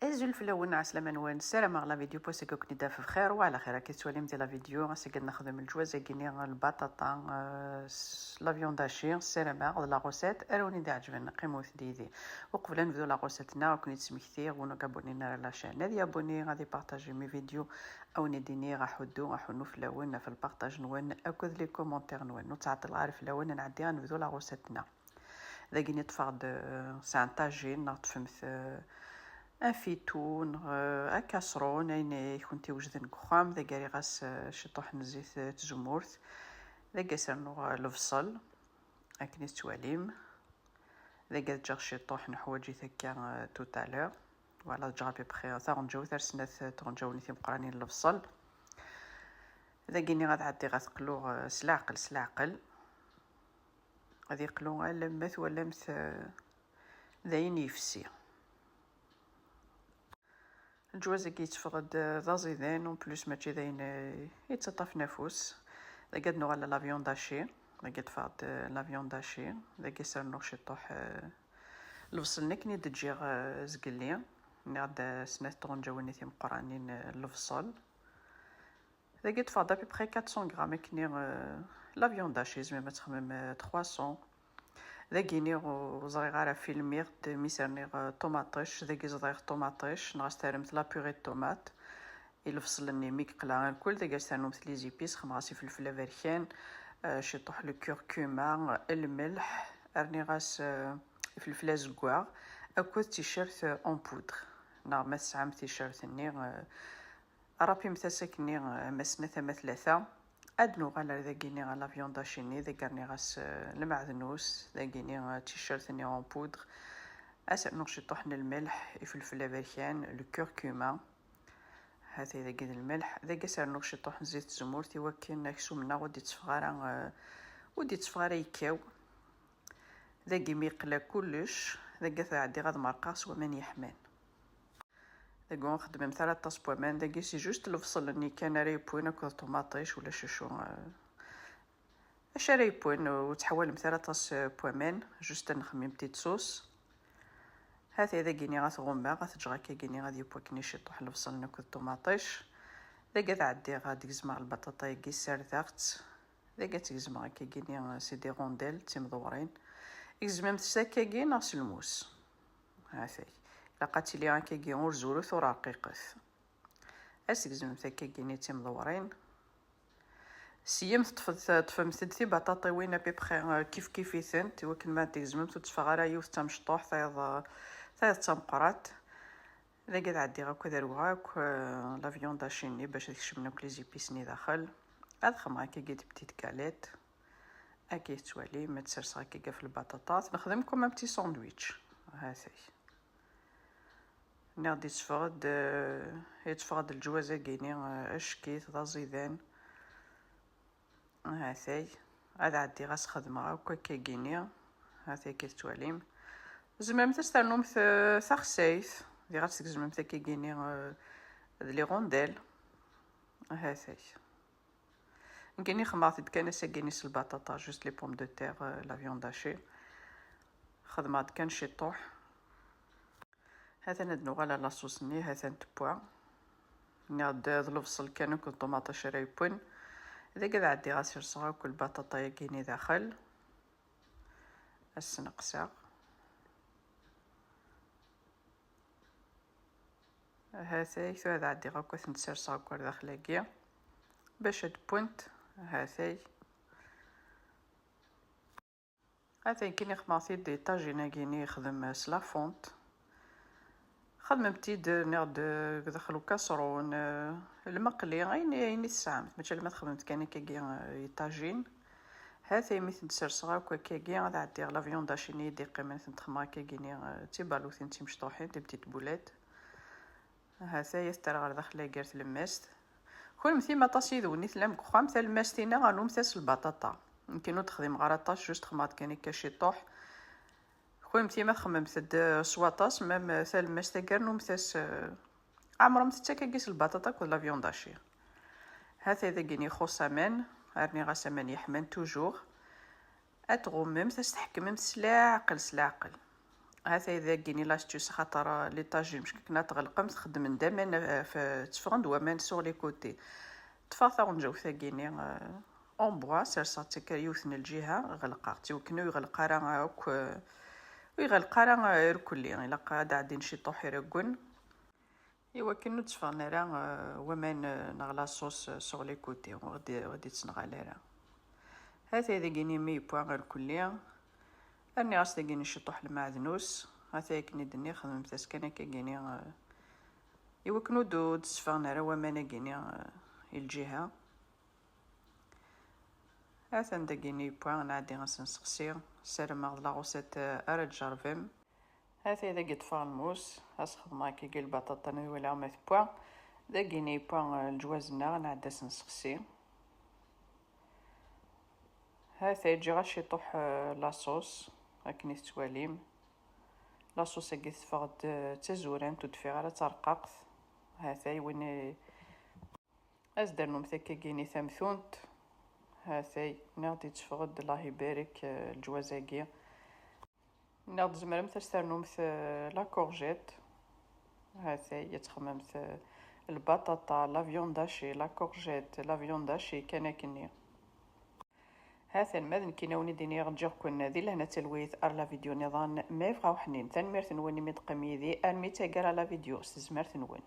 ازول فلون عسلامة نوان السلام على فيديو بوسيكو كني داف بخير وعلى خير كي تسواليم ديال لا فيديو غاسي قد نخدم الجوازة كيني البطاطا لافيون داشي السلامة على لا غوسيت اروني دا عجبنا قيمو ثديدي وقبل نبدو لا غوسيتنا كني تسميكتي ونوك ابونينا لا شان هادي ابوني غادي بارطاجي مي فيديو او نديني غاحدو غاحنو فلون في البارطاج نوان اكد لي كومونتير نوان نتعطل عارف لون نعدي نبدو لا غوسيتنا ذاكيني تفاض سان طاجين نطفمت ان فيتون ا كاسرون اين كنتي وجدن كخام ذا قاري غاس شطوح نزيت تزمورت ذا قاسرنو البصل اكني تواليم ذا قاد جاغ شطوح نحواجي ثكا تو تالور وعلى جا بخي ثا غنجاو ثرسنات تغنجاوني ثي مقرانين البصل ذا كيني غادي غتقلو سلاعقل غادي يقلو لمث ولا مث ذاين يفسي الجوازة كيتفقد ذا زيدان و بلوس ماشي داين يتطاف نافوس ذا قد نوغ على لافيون داشي ذا قد فاض لافيون داشي ذا كيسر نوغ شطوح البصل نكني دجيغ زقلي نغد سنات طونجاوني ثيم قرانين البصل ذا قد فاض ببخي 400 غرام كني لافيون داشي زعما تخمم 300 ذا كيني زريغ على فيلميغ ميسرنيغ طوماطيش ذا كي زريغ طوماطيش نغسترمت لا بيغي طوماط الفصل النيميك قلا الكل ذا كاستانو مثل لي زيبيس خماسي فلفله فريكان شطوح لو كوركوما الملح ارني غاس فلفله زكواغ اكو تيشيرت اون بودر نعم سعام تيشيرت ني رابي متسكني مسنا ثما ثلاثه ادنو غالا ذا كيني غالا فيون داشيني ذا كارني غاس المعدنوس ذا كيني تيشيرت ني اون بودر اسانو شطوحنا الملح فلفله فريكان لو كوركوما هذا ذا قد الملح ذا قسر نوك شطوح زيت الزمور تيوكن نكسو منا ودي تصفغارا يكاو ذا قيمي يقلا كلش ذا قثا عدي غاد مرقاس ومن يحمان ذا قون خدم مثلا طاس بومان ذا قيسي جوست الفصل اني كان ريبوين اكو طوماطيش ولا ششو اش ريبوين وتحول مثلا طاس بومان جوست نخمم بتيت صوص هذا إذا كيني غتغومبا غتجغا كيني غادي يبوكني شطوح البصل ناكل الطوماطيش ذا قاد عدي غادي يزمع البطاطا يكي سارداغت ذا قاد تيزمع كيني سي دي غونديل تيمدورين يزمم تساكا كي ناس الموس هاثي لقاتي لي كي اور زولوث ورقيقث اسكزم ثاكا كيني تيمدورين سيام طفمت ثدي بطاطا وين بيبخي كيف كيفيثن توكل ما تيزمم تتفغرا يوث تمشطوح ثلاث تمقرات إذا قد عدي غاكو داروهاك لا فيون داشيني باش تكشمنا كل زيبيسني داخل ادخل معاك قد بتيت كاليت اكي توالي ما تسرس هكا في البطاطات نخدم كوم بتي ساندويتش هاثي نغدي يتفقد الجوازة كيني اشكيت ذا زيدان هاثي عاد عدي غاس خدمة هاكا كيني هاثي كي تواليم زعما تسترنوم ثاخسيث دي غاتسك زعما كيني لي غونديل هاثي كيني خماطيت كان ساكيني البطاطا جوست لي بوم دو تير لا فيون داشي خدمات كان شطوح هذا ندنو على لاصوص ني هذا نتبوا ناد البصل كان كل طوماطه شرايبون اذا قد عدي غاسير صغار كل بطاطا يكيني داخل السنقسا هذا عدي غاكو ثنتسير صغار داخل باش تبونت هاثي كيني خماطي دي طاجينه كيني يخدم سلافونت خدم بتيد نغد دخلو كاسرون المقلي عيني الساعة ماشي لما خدمت كان كي طاجين هذا مثل سرسغا كي غادي عدي لا فيون داشيني دي قيمه تخما كيني تي بالوثين تي مشطوحين دي بتيت بولات هذا يسترى غير داخل كارت الماست كل مثي ما طاسي ذوني ثلام كخام تاع الماستينا غنوم تاس البطاطا يمكن تخدم غراطاش جوست خمات كاني كاشي طوح خويا ما خممت سواطاس مام ثال ماستيكر نوم تاس عمرها متتاكا كيس البطاطا كل لا فيون داشي هذا اذا كيني خو سامان راني غا سامان يحمان توجور اتغمم تستحكم سلاعقل هذا إذا كيني لاستيوس خاطر لي طاجين مش كنا تغلقم تخدم دائما في تفغند ومان سور لي كوتي تفاثا ونجو ثاقيني اون بوا سرساتك يوثن الجهة غلقا تيوكنو يغلقا راه اوك ويغلقا راه ركلي الا قاعد عادين شي طوح يرقون ايوا كنو تفغنا راه ومان نغلا صوص سور لي كوتي غادي تسنغالي راه هذا إذا كيني مي بوا غير كلي أني غاس تاقيني شطوح المعدنوس هاتا كني دني خدمت كان كاكيني إوا كنو دو تسفغنا راه ومانا كيني الجهة هاتا نداكيني بوا نعدي غاس نسقسي سالما لاغوسات أرد جرفم هاتا إذا قد الموس غاس خدما كي البطاطا ولا مات بوا داكيني بوا الجوازنا نعداس نسقسي هاتا يجي غاش يطوح لاصوص هاكني تواليم لاصوص كي تفغد تزوران تدفي على ترقاقت هاثاي وين ازدرنم ثكا كيني ثمثونت هاثاي ناضي تفغد الله يبارك الجوازاكي ناض زمرمت استرنمت لا كورجيت هاثاي يتخممت البطاطا لا فيونداشي لا كورجيت لا فيونداشي كان كني هاثا الماذن كيناوني ديني غنجيغ كنا ذي لهنا تلويث لا فيديو نظام ما يبغاو حنين تنميرت نوني ميدقمي ذي الميتا على لا فيديو استزمرت نون